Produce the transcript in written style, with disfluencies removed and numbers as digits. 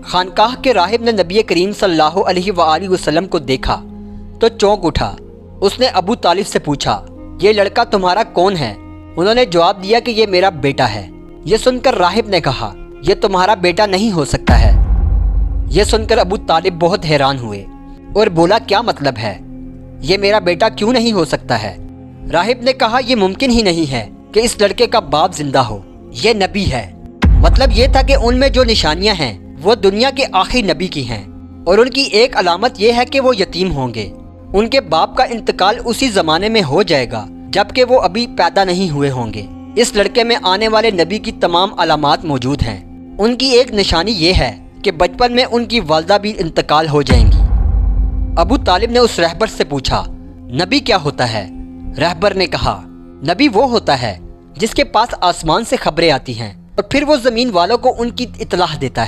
खानकाह के राहिब ने नबी करीम सल्लल्लाहु अलैहि वसल्लम को देखा तो चौंक उठा। उसने अबू तालिब से पूछा, ये लड़का तुम्हारा कौन है? उन्होंने जवाब दिया कि ये मेरा बेटा है। ये सुनकर राहिब ने कहा, यह तुम्हारा बेटा नहीं हो सकता है। यह सुनकर अबू तालिब बहुत हैरान हुए और बोला, क्या मतलब है? ये मेरा बेटा क्यों नहीं हो सकता है? राहिब ने कहा, यह मुमकिन ही नहीं है कि इस लड़के का बाप जिंदा हो। यह नबी है। मतलब ये था कि उनमें जो निशानियां हैं वो दुनिया के आखिरी नबी की हैं और उनकी एक अलामत यह है कि वो यतीम होंगे। उनके बाप का इंतकाल उसी ज़माने में हो जाएगा जबकि वो अभी पैदा नहीं हुए होंगे। इस लड़के में आने वाले नबी की तमाम अलामात मौजूद हैं। उनकी एक निशानी ये है कि बचपन में उनकी वालदा भी इंतकाल हो जाएंगी। अबू तालिब ने उस रहबर से पूछा, नबी क्या होता है? रहबर ने कहा, नबी वो होता है जिसके पास आसमान से खबरें आती हैं और फिर वो ज़मीन वालों को उनकी इत्तलाह देता है।